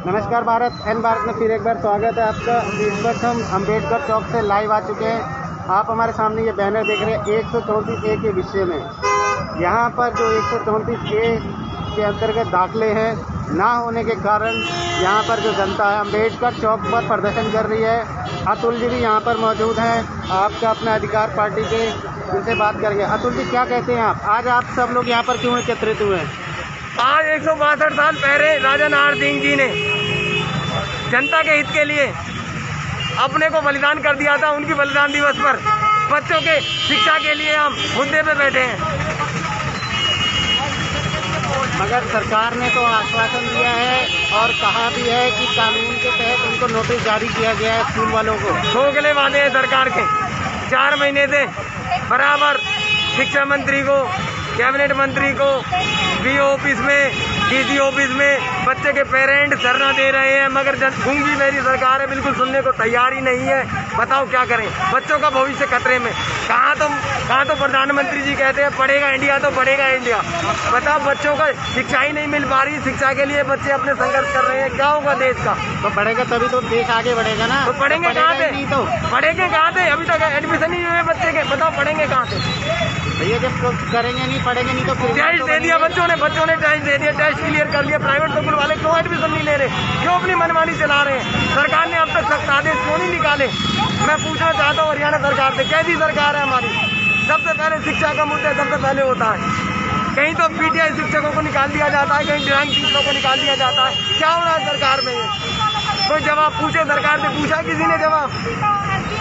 नमस्कार भारत में फिर एक बार स्वागत है आपका। इस वक्त हम अम्बेडकर चौक से लाइव आ चुके हैं। आप हमारे सामने ये बैनर देख रहे हैं 134A के विषय में। यहाँ पर जो 134A के अंतर्गत दाखिले हैं ना होने के कारण यहाँ पर जो जनता है अम्बेडकर चौक पर प्रदर्शन कर रही है। अतुल जी भी यहाँ पर मौजूद हैं, आपका अपना अधिकार पार्टी के, उनसे बात करेंगे। अतुल जी, क्या कहते हैं आप, आज आप सब लोग यहाँ पर क्यों एकत्रित हुए हैं? आज 162 साल पहले राजा नाहर सिंह जी ने जनता के हित के लिए अपने को बलिदान कर दिया था। उनकी बलिदान दिवस पर बच्चों के शिक्षा के लिए हम मुद्दे पे बैठे हैं। मगर सरकार ने तो आश्वासन दिया है और कहा भी है कि कानून के तहत उनको नोटिस जारी किया गया है स्कूल वालों को। खोखले वादे हैं सरकार के। 4 महीने से बराबर शिक्षा मंत्री को, कैबिनेट मंत्री को, बीओ ऑफिस में, डीसी ऑफिस में बच्चे के पेरेंट्स धरना दे रहे हैं, मगर गूंगी मेरी सरकार है, बिल्कुल सुनने को तैयार ही नहीं है। बताओ क्या करें, बच्चों का भविष्य खतरे में। कहाँ तो प्रधानमंत्री जी कहते हैं पढ़ेगा इंडिया तो बढ़ेगा इंडिया। बताओ, बच्चों का शिक्षा ही नहीं मिल पा रही। शिक्षा के लिए बच्चे अपने संघर्ष कर रहे हैं, क्या होगा देश का? तो बढ़ेगा तभी तो देश आगे बढ़ेगा ना। तो पढ़ेंगे कहाँ से? नहीं तो पढ़ेंगे कहाँ से? अभी तक एडमिशन ही हुए बच्चे के, बताओ पढ़ेंगे कहाँ से? भैया जब करेंगे नहीं, पढ़ेंगे नहीं तो फिर टेस्ट दे दिया बच्चों ने टेस्ट दे दिया, टेस्ट क्लियर कर लिया। प्राइवेट स्कूल वाले क्यों एडमिशन नहीं ले रहे, क्यों अपनी मनमानी चला रहे हैं? सरकार ने अब तक सख्त आदेश क्यों नहीं निकाले? मैं पूछना चाहता हूँ हरियाणा सरकार से, कैसी सरकार है हमारी? सबसे पहले शिक्षा का मुद्दा सबसे पहले होता है। कहीं तो पीटीआई शिक्षकों को निकाल दिया जाता है, कहीं दिव्यांग शिक्षकों को निकाल दिया जाता है। क्या हो रहा है सरकार में? ये कोई जवाब पूछे, सरकार से पूछा किसी ने जवाब?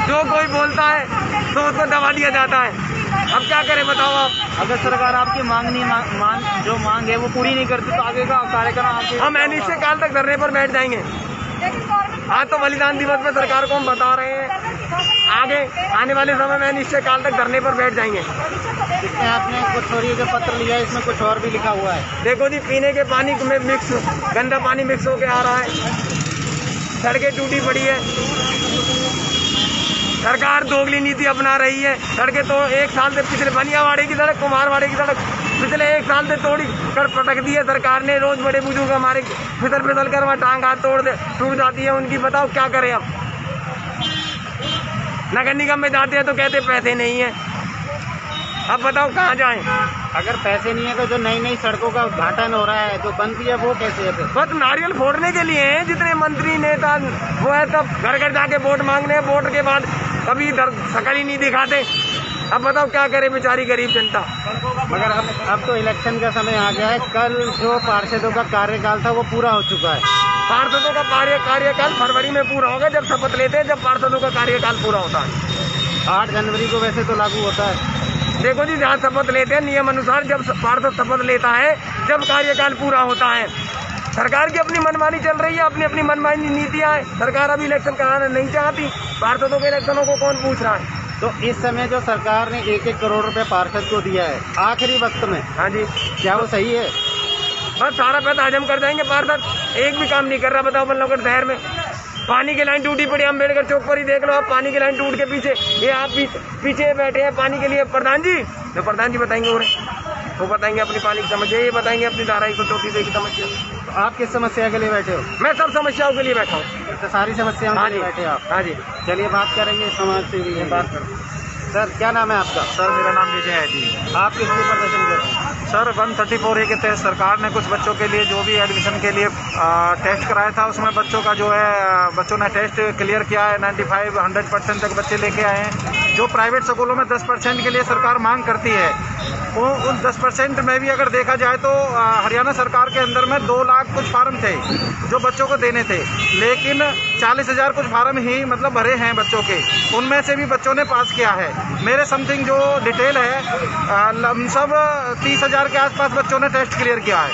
जो कोई बोलता है तो उसको दबा दिया जाता है। अब क्या करें बताओ आप? अगर सरकार आपकी जो मांग है वो पूरी नहीं करती तो आगे का कार्यक्रम आपके हम अनिश्चितकाल तक धरने पर बैठ जाएंगे। आज तो बलिदान दिवस में सरकार को हम बता रहे हैं, आगे आने वाले समय में अनिश्चितकाल तक धरने पर बैठ जाएंगे। इसमें आपने कुछ और ये जो पत्र लिया है इसमें कुछ और भी लिखा हुआ है। देखो जी, पीने के पानी में मिक्स गंदा पानी मिक्स होके आ रहा है, सड़कें टूटी पड़ी है, सरकार दोगली नीति अपना रही है। सड़कें तो 1 साल से पिछले बनियावाड़े की सड़क, कुमारवाड़े की सड़क पिछले 1 साल से तोड़ी कर पटक दी है सरकार ने। रोज बड़े बुजुर्ग हमारे फिसल कर वहाँ टांग हाथ टूट जाती है उनकी। बताओ क्या करें अब? नगर निगम में जाते हैं तो कहते पैसे नहीं है। अब बताओ कहाँ जाएं? अगर पैसे नहीं है तो जो नई सड़कों का उद्घाटन हो रहा है जो बनती है वो कैसे है? बस नारियल फोड़ने के लिए हैं जितने मंत्री नेता वो है, तब घर घर जाके वोट मांगने, वोट के बाद कभी इधर शकल ही नहीं दिखाते। अब बताओ क्या करे बेचारी गरीब जनता। मगर अब तो इलेक्शन का समय आ गया है। कल जो पार्षदों का कार्यकाल था वो पूरा हो चुका है। पार्षदों का कार्यकाल फरवरी में पूरा होगा, जब शपथ लेते हैं, जब पार्षदों का कार्यकाल पूरा होता है। 8 जनवरी को वैसे तो लागू होता है। देखो जी, जहाँ शपथ लेते हैं नियम अनुसार, जब पार्षद शपथ लेता है, जब कार्यकाल पूरा होता है। सरकार की अपनी मनमानी चल रही है, अपनी मनमानी नीतियाँ है। सरकार अभी इलेक्शन कराना नहीं चाहती, पार्षदों के इलेक्शनों को कौन पूछ रहा है? तो इस समय जो सरकार ने 1-1 करोड़ रुपए पार्षद को दिया है आखिरी वक्त में, हाँ जी, क्या वो सही है? बस सारा पैसा हजम कर जाएंगे पार्षद। एक भी काम नहीं कर रहा। बताओ बल्लभगढ़ शहर में पानी की लाइन टूटी पड़ी, अम्बेडकर चौक पर ही देख लो आप, पानी की लाइन टूट के पीछे ये आप पीछे बैठे हैं पानी के लिए। प्रधान जी बताएंगे, वो बताएंगे अपनी पानी की समस्या, ये बताएंगे अपनी धारा 134 की समस्या। तो आप किस समस्या के लिए बैठे हो? मैं सब समस्याओं के लिए बैठा हूँ। तो सारी समस्याओं के लिए बैठे हो आप? हाँ जी। चलिए बात करेंगे समाज से भी बात करें। सर क्या नाम है आपका? सर मेरा नाम विजय है जी। आप किस लिए प्रदर्शन कर रहे हैं? सर 134A के तहत सरकार ने कुछ बच्चों के लिए जो भी एडमिशन के लिए टेस्ट कराया था, उसमें बच्चों का जो है बच्चों ने टेस्ट क्लियर किया है। 95-100% तक बच्चे लेके आए हैं। जो प्राइवेट स्कूलों में 10% के लिए सरकार मांग करती है, वो उन 10% में भी अगर देखा जाए तो हरियाणा सरकार के अंदर में 2 लाख कुछ फार्म थे जो बच्चों को देने थे, लेकिन 40,000 कुछ फार्म ही मतलब भरे हैं बच्चों के। उनमें से भी बच्चों ने पास किया है। मेरे समथिंग जो डिटेल है, सब 30,000 के आसपास बच्चों ने टेस्ट क्लियर किया है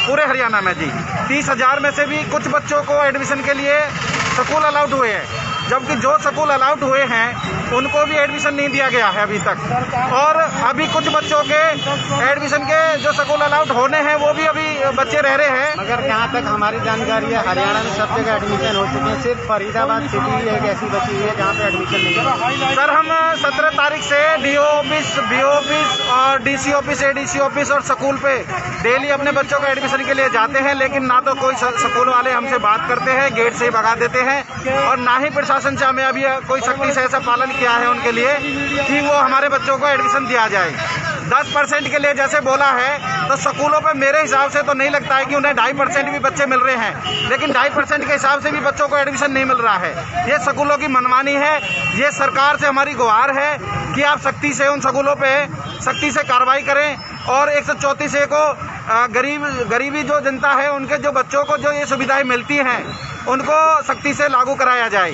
पूरे हरियाणा में जी। 30,000 में से भी कुछ बच्चों को एडमिशन के लिए स्कूल अलाउड हुए हैं। जबकि जो स्कूल अलाउड हुए हैं उनको भी एडमिशन नहीं दिया गया है अभी तक। और अभी कुछ बच्चों के एडमिशन के जो स्कूल अलाउड होने हैं वो भी अभी बच्चे रह रहे हैं। मगर जहाँ तक हमारी जानकारी है, हरियाणा में सब जगह एडमिशन हो चुके हैं, सिर्फ फरीदाबाद सिटी ही एक ऐसी बची हुई है जहाँ पे एडमिशन नहीं है। सर, हम 17 तारीख से DO ऑफिस, BO ऑफिस और DC ऑफिस, ADC ऑफिस और स्कूल पे डेली अपने बच्चों को एडमिशन के लिए जाते हैं, लेकिन ना तो कोई स्कूल वाले हमसे बात करते हैं, गेट से ही भगा देते हैं, और ना ही प्रशासन से हमें अभी कोई सख्ती से ऐसा पालन किया है उनके लिए कि वो हमारे बच्चों को एडमिशन दिया जाए। 10% के लिए जैसे बोला है, तो स्कूलों पे मेरे हिसाब से तो नहीं लगता है कि उन्हें 2.5% भी बच्चे मिल रहे हैं, लेकिन 2.5% के हिसाब से भी बच्चों को एडमिशन नहीं मिल रहा है। ये स्कूलों की मनमानी है। ये सरकार से हमारी गुहार है कि आप सख्ती से उन स्कूलों पे सख्ती से कार्रवाई करें और 134A को गरीबी जो जनता है उनके जो बच्चों को जो ये सुविधाएं मिलती हैं उनको सख्ती से लागू कराया जाए,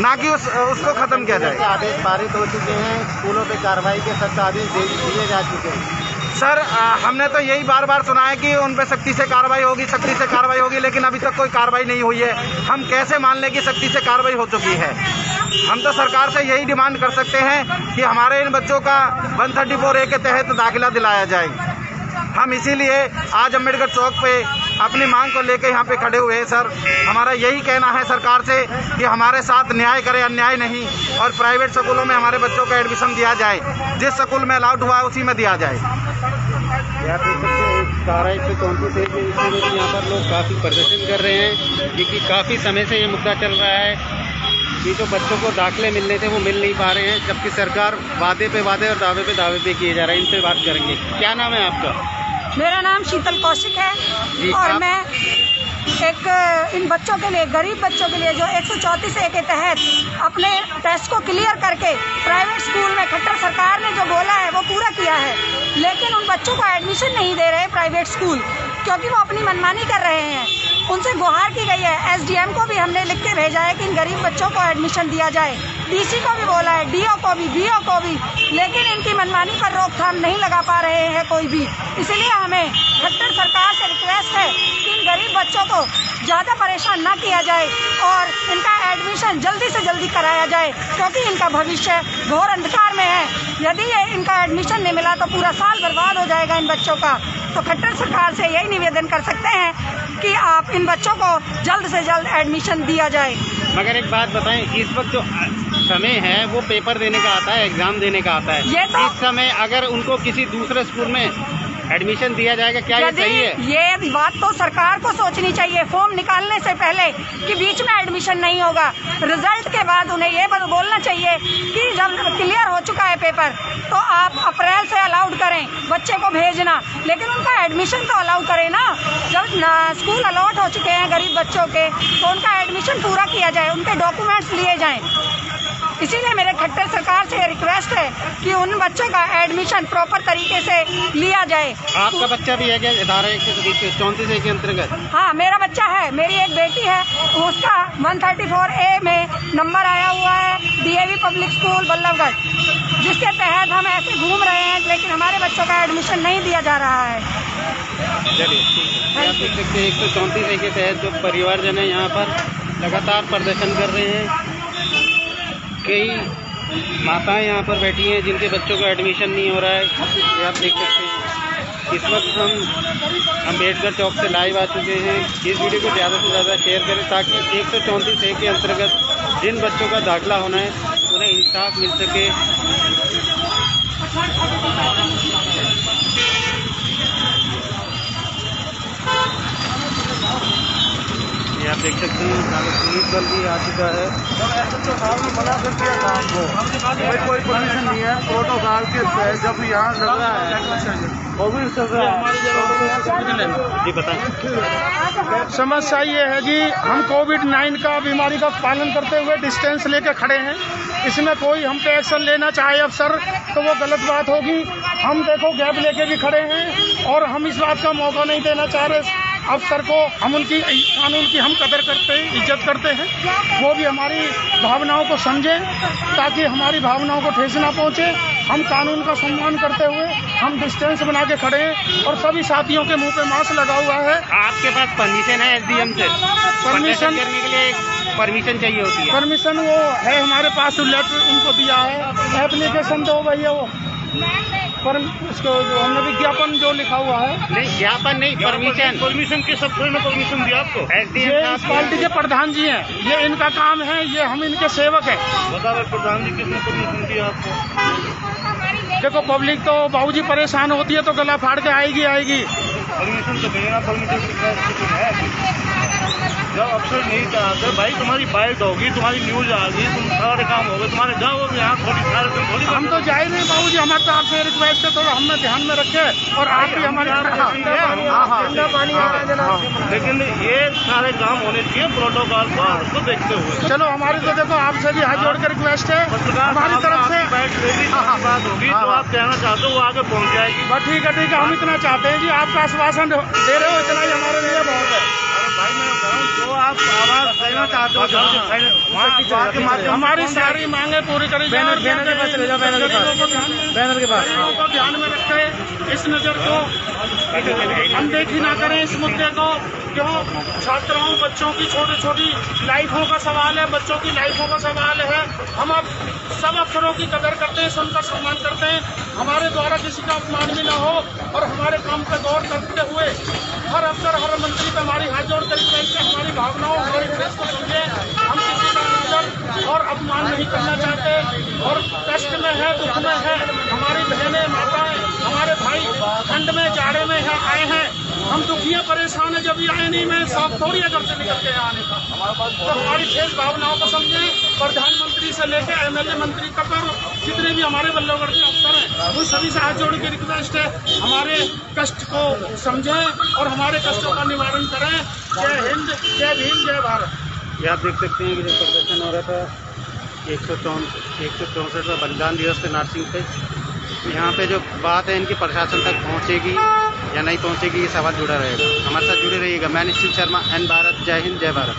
ना कि उसको खत्म किया जाए। आदेश पारित हो चुके हैं, स्कूलों पे कार्रवाई के सख्त आदेश दिए जा चुके हैं। सर, हमने तो यही बार बार सुना है कि उन पे सख्ती से कार्रवाई होगी, सख्ती से कार्रवाई होगी, लेकिन अभी तक कोई कार्रवाई नहीं हुई है। हम कैसे मान लें कि सख्ती से कार्रवाई हो चुकी है? हम तो सरकार से यही डिमांड कर सकते हैं कि हमारे इन बच्चों का 134A के तहत दाखिला दिलाया जाए। हम इसीलिए आज अम्बेडकर चौक पे अपनी मांग को लेकर यहाँ पे खड़े हुए हैं। सर, हमारा यही कहना है सरकार से कि हमारे साथ न्याय करे, अन्याय नहीं, और प्राइवेट स्कूलों में हमारे बच्चों को एडमिशन दिया जाए। जिस स्कूल में अलाउड हुआ है उसी में दिया जाए। आप देख सकते हैं, 134A के विषय में यहाँ पर लोग काफ़ी प्रदर्शन कर रहे हैं, क्योंकि काफ़ी समय से ये मुद्दा चल रहा है कि जो बच्चों को दाखिले मिलने थे वो मिल नहीं पा रहे हैं, जबकि सरकार वादे पे वादे और दावे पे किए जा रहे हैं। इनसे बात करेंगे। क्या नाम है आपका? मेरा नाम शीतल कौशिक है और मैं इन बच्चों के लिए, गरीब बच्चों के लिए जो 134A के तहत अपने टेस्ट को क्लियर करके प्राइवेट स्कूल में खट्टर सरकार ने जो बोला है वो पूरा किया है, लेकिन उन बच्चों को एडमिशन नहीं दे रहे प्राइवेट स्कूल, क्योंकि वो अपनी मनमानी कर रहे हैं। उनसे गुहार की गई है, SDM को भी हमने लिख के भेजा है कि इन गरीब बच्चों को एडमिशन दिया जाए, DC को भी बोला है, DO को भी, BO को भी, लेकिन इनकी मनमानी पर रोकथाम नहीं लगा पा रहे हैं कोई भी। इसलिए हमें खट्टर सरकार से रिक्वेस्ट है कि इन गरीब बच्चों को ज़्यादा परेशान ना किया जाए और इनका एडमिशन जल्दी से जल्दी कराया जाए, क्योंकि इनका भविष्य घोर अंधकार में है। यदि इनका एडमिशन नहीं मिला तो पूरा साल बर्बाद हो जाएगा इन बच्चों का। तो खट्टर सरकार से यही निवेदन कर सकते हैं कि आप इन बच्चों को जल्द से जल्द एडमिशन दिया जाए। मगर एक बात बताएं, इस वक्त जो समय है वो पेपर देने का आता है, एग्जाम देने का आता है। ये तो इस समय अगर उनको किसी दूसरे स्कूल में एडमिशन दिया जाएगा, क्या ये सही है? ये बात तो सरकार को सोचनी चाहिए फॉर्म निकालने से पहले कि बीच में एडमिशन नहीं होगा। रिजल्ट के बाद उन्हें ये बोलना चाहिए कि जब क्लियर हो चुका है पेपर तो आप अप्रैल से अलाउड करें बच्चे को भेजना, लेकिन उनका एडमिशन तो अलाउ करें ना। जब स्कूल अलॉट हो चुके हैं गरीब बच्चों के तो उनका एडमिशन पूरा किया जाए, उनके डॉक्यूमेंट्स लिए जाएँ। इसीलिए मेरे खट्टर सरकार से रिक्वेस्ट है कि उन बच्चों का एडमिशन प्रॉपर तरीके से लिया जाए। आपका बच्चा भी है क्या 134A के अंतर्गत? हाँ, मेरा बच्चा है, मेरी एक बेटी है, उसका 134A में नंबर आया हुआ है, DAV पब्लिक स्कूल बल्लभगढ़, जिसके तहत हम ऐसे घूम रहे हैं, लेकिन हमारे बच्चों का एडमिशन नहीं दिया जा रहा है। चलिए, आप देख सकते हैं 134A के तहत जो परिवारजन है यहाँ पर लगातार प्रदर्शन कर रहे हैं। कई माताएं यहाँ पर बैठी हैं जिनके बच्चों को एडमिशन नहीं हो रहा है, ये आप देख सकते हैं। इस वक्त हम अम्बेडकर चौक से लाइव आ चुके हैं। इस वीडियो को ज़्यादा से ज़्यादा शेयर करें ताकि 134A के अंतर्गत जिन बच्चों का दाखिला होना है उन्हें इंसाफ मिल सके। आप देख सकते हैं पुलिस दल भी आ चुका है। SHO साहब ने मना कर दिया था हमको, कोई परमिशन नहीं है प्रोटोकॉल के तहत। जब यहाँ लग रहा है कोविड चल रहा है। जी बताएं। समस्या ये है जी, हम कोविड-19 का बीमारी का पालन करते हुए डिस्टेंस लेके खड़े हैं। इसमें कोई हम पे एक्शन लेना चाहे अफसर तो वो गलत बात होगी। हम देखो गैप लेके भी खड़े हैं और हम इस बात का मौका नहीं देना चाह रहे अफसर को। हम उनकी कानून की हम कदर करते हैं, इज्जत करते हैं, वो भी हमारी भावनाओं को समझें ताकि हमारी भावनाओं को ठेस ना पहुँचे। हम कानून का सम्मान करते हुए हम डिस्टेंस बना के खड़े हैं और सभी साथियों के मुंह पे मास्क लगा हुआ है। आपके पास परमिशन है SDM से परमिशन करने के लिए? परमिशन चाहिए होती है? परमिशन वो है हमारे पास, लेटर उनको दिया है, एप्लीकेशन दो भैया वो पर उसको जो हमने विज्ञापन जो लिखा हुआ है। नहीं, ज्ञापन नहीं, परमिशन। परमिशन किस सबसे में परमिशन दिया आपको? SDM ये साहब इस पार्टी के प्रधान जी हैं, ये इनका काम है, ये हम इनके सेवक हैं। बताओ प्रधान जी किसने परमिशन दिया आपको? देखो पब्लिक तो बाबूजी परेशान होती है तो गला फाड़ के आएगी। परमिशन तो देना, परमिशन है। जब अफसर नहीं चाहते भाई, तुम्हारी बाइट होगी, तुम्हारी न्यूज आ गई, तुम सारे काम हो गए, तुम्हारे जाओ यहाँ थोड़ी हम तो जा ही नहीं बाबूजी, हमारे तो आपसे रिक्वेस्ट है थोड़ा हमें ध्यान में रखे और आप भी हमारे लेकिन ये सारे काम होने चाहिए प्रोटोकॉल को देखते हुए। चलो हमारी तो देखो आपसे भी हाथ जोड़ के रिक्वेस्ट है हमारी तरफ से। बात होगी जो आप कहना चाहते हो वो आगे पहुँच जाएगी। बस ठीक है, हम इतना चाहते हैं जी, आपका आश्वासन दे रहे हो, इतना ही हमारे लिए बहुत है। भाई मैं बता रहा हूँ, जो आप आवाज देना चाहते हो हमारी सारी मांगे पूरी करी जाए। बैनर के पास चले जाओ, बैनर के पास को ध्यान में रखे इस नजर को, अनदेखी ना करें इस मुद्दे को। क्यों? छात्राओं बच्चों की छोटी लाइफों का सवाल है, बच्चों की लाइफों का सवाल है। हम अब सब अफसरों की कदर करते हैं, सबका सम्मान करते हैं, हमारे द्वारा किसी का अपमान भी ना हो और हमारे काम पे गौर करते हुए हर अफसर हर मंत्री पे हमारी हाथ जोड़ कर रिक्वेस्ट है, हमारी भावनाओं हमारी ड्रेस को समझे। हम किसी का नजर और अपमान नहीं करना चाहते और कष्ट में है, दुख में है, हमारी बहनें माताएं हमारे भाई ठंड में जाड़े में है आए हैं, हम दुखी हैं परेशान है। जब ये आए नहीं, मैं शौक थोड़ी है घर से निकल के आने का। तो हमारी शेष भावनाओं को समझें, प्रधानमंत्री से लेकर MLA मंत्री तक जितने भी हमारे बल्लभगढ़ के अफसर हैं उन सभी से हाथ जोड़ के रिक्वेस्ट है, हमारे कष्ट को समझें और हमारे कष्टों का निवारण करें। जय हिंद, जय भीम, जय भारत। ये आप देख सकते हैं कि जो प्रदर्शन हो रहा था 164वां बलिदान दिवस पे नारसिंह पे, यहाँ पे जो बात है इनकी प्रशासन तक पहुँचेगी या नहीं पहुँचेगी, ये सवाल जुड़ा रहेगा। हमारे साथ जुड़े रहिएगा। मैं निश्चित शर्मा, N भारत। जय हिंद, जय भारत।